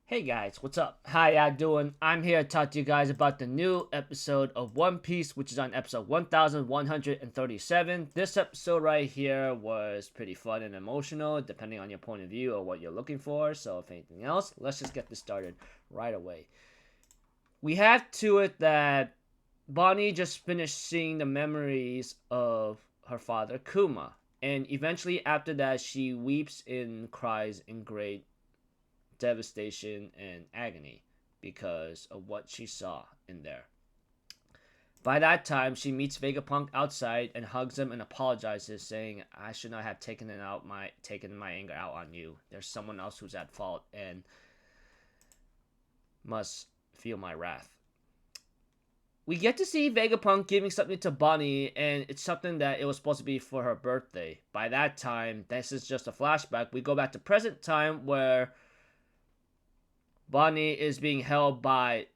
Hey guys, what's up? How y'all doing? I'm here to talk to you guys about the new episode of One Piece, which is on episode 1137. This episode right here was pretty fun and emotional, depending on your point of view or what you're looking for. So, if anything else, let's just get this started right away. We have to it that Bonnie just finished seeing the memories of her father, Kuma. And eventually, after that, she weeps and cries in great devastation and agony because of what she saw in there. By that time, she meets Vegapunk outside and hugs him and apologizes, saying, "I should not have taken my anger out on you. There's someone else who's at fault and must feel my wrath." We get to see Vegapunk giving something to Bonnie, and it's something that it was supposed to be for her birthday. By that time, this is just a flashback. We go back to present time where Bonnie is being held by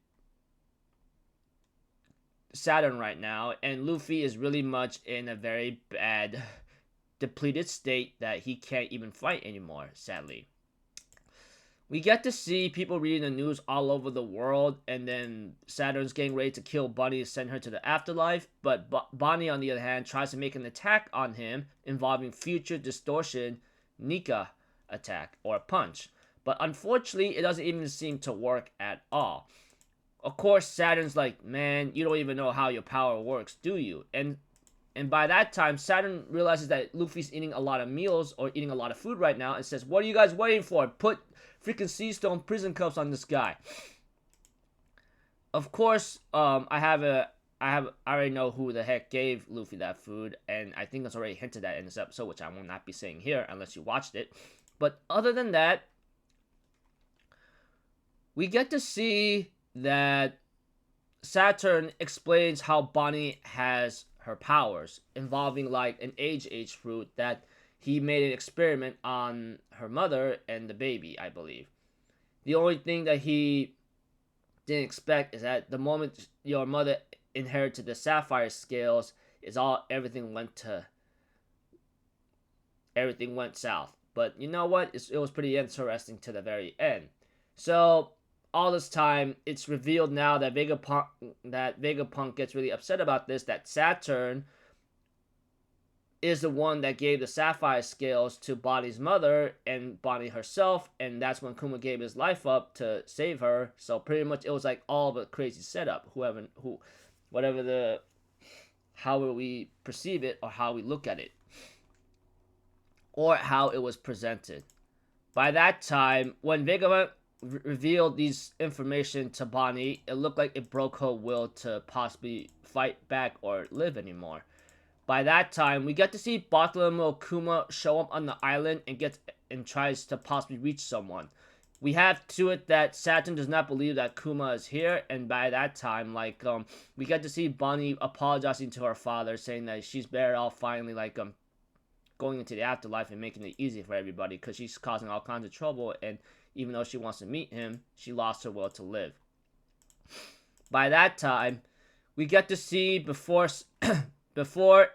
Saturn right now, and Luffy is really much in a very bad, depleted state that he can't even fight anymore, sadly. We get to see people reading the news all over the world, and then Saturn's getting ready to kill Bonnie and send her to the afterlife, but Bonnie, on the other hand, tries to make an attack on him involving future distortion Nika attack, or punch. But unfortunately, it doesn't even seem to work at all. Of course, Saturn's like, "Man, you don't even know how your power works, do you?" And by that time, Saturn realizes that Luffy's eating a lot of meals or eating a lot of food right now, and says, "What are you guys waiting for? Put freaking sea stone prison cuffs on this guy." Of course, I already know who the heck gave Luffy that food, and I think it's already hinted at in this episode, which I will not be saying here unless you watched it. But other than that, we get to see that Saturn explains how Bonnie has her powers, involving like an age fruit that he made an experiment on her mother and the baby, I believe. The only thing that he didn't expect is that the moment your mother inherited the sapphire scales, is all everything went south. But you know what? It was pretty interesting to the very end. So all this time, it's revealed now that Vegapunk gets really upset about this. That Saturn is the one that gave the sapphire scales to Bonnie's mother and Bonnie herself, and that's when Kuma gave his life up to save her. So pretty much, it was like all of a crazy setup. Whatever however we perceive it or how we look at it, or how it was presented. By that time, when Vegapunk revealed these information to Bonnie, it looked like it broke her will to possibly fight back or live anymore. By that time, we get to see Bartholomew Kuma show up on the island and tries to possibly reach someone. We have to it that Saturn does not believe that Kuma is here, and by that time, we get to see Bonnie apologizing to her father, saying that she's better off finally going into the afterlife and making it easy for everybody because she's causing all kinds of trouble, and even though she wants to meet him, she lost her will to live. By that time, we get to see before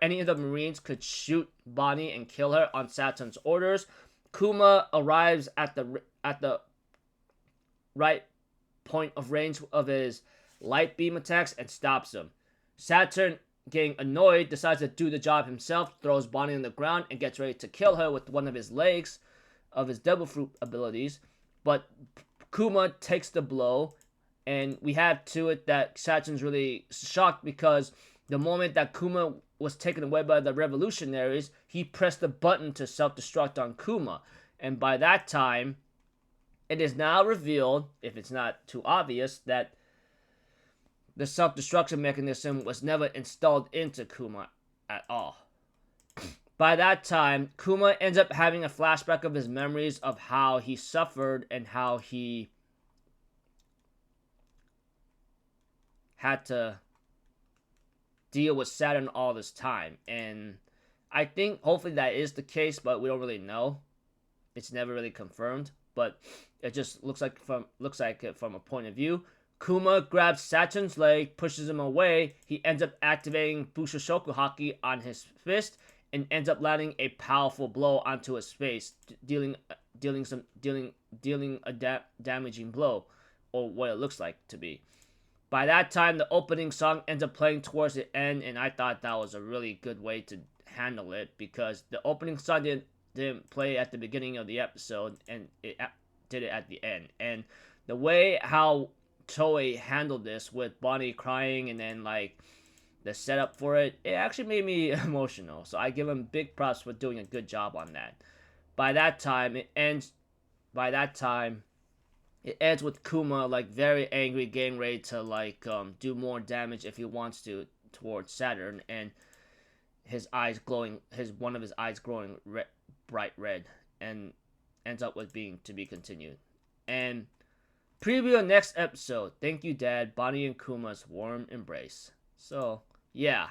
any of the Marines could shoot Bonnie and kill her on Saturn's orders, Kuma arrives at the right point of range of his light beam attacks and stops him. Saturn, getting annoyed, decides to do the job himself, throws Bonnie on the ground, and gets ready to kill her with one of his legs of his Devil Fruit abilities. But Kuma takes the blow, and we have to it that Saturn's really shocked because the moment that Kuma was taken away by the revolutionaries, he pressed the button to self-destruct on Kuma. And by that time, it is now revealed, if it's not too obvious, that the self-destruction mechanism was never installed into Kuma at all. By that time, Kuma ends up having a flashback of his memories of how he suffered and how he had to deal with Saturn all this time. And I think hopefully that is the case, but we don't really know. It's never really confirmed, but it just looks like it from a point of view. Kuma grabs Saturn's leg, pushes him away. He ends up activating Bushoshoku Haki on his fist and ends up landing a powerful blow onto his face, dealing dealing a damaging blow, or what it looks like to be. By that time, the opening song ends up playing towards the end, and I thought that was a really good way to handle it, because the opening song didn't play at the beginning of the episode, and it did it at the end. And the way how Toei handled this with Bonnie crying and then like the setup for it, it actually made me emotional. So I give him big props for doing a good job on that. By that time, it ends. By that time, it ends with Kuma like very angry, getting ready to like do more damage if he wants to towards Saturn, and his eyes glowing, one of his eyes glowing bright red, and ends up with being to be continued. And preview the next episode. Thank you, Dad. Bonnie and Kuma's warm embrace. So yeah,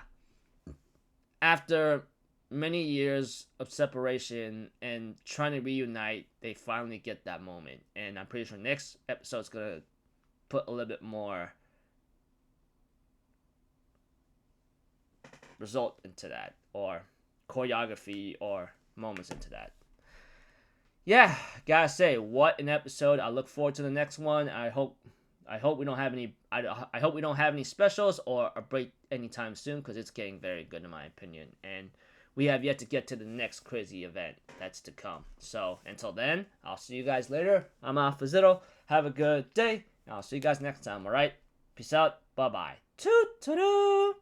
after many years of separation and trying to reunite, they finally get that moment. And I'm pretty sure next episode's gonna put a little bit more result into that, or choreography, or moments into that. Yeah, gotta say, what an episode. I look forward to the next one. I hope we don't have any. I hope we don't have any specials or a break anytime soon, because it's getting very good in my opinion, and we have yet to get to the next crazy event that's to come. So until then, I'll see you guys later. I'm Alphazito. Have a good day, and I'll see you guys next time. All right, peace out. Bye bye. Toot toot.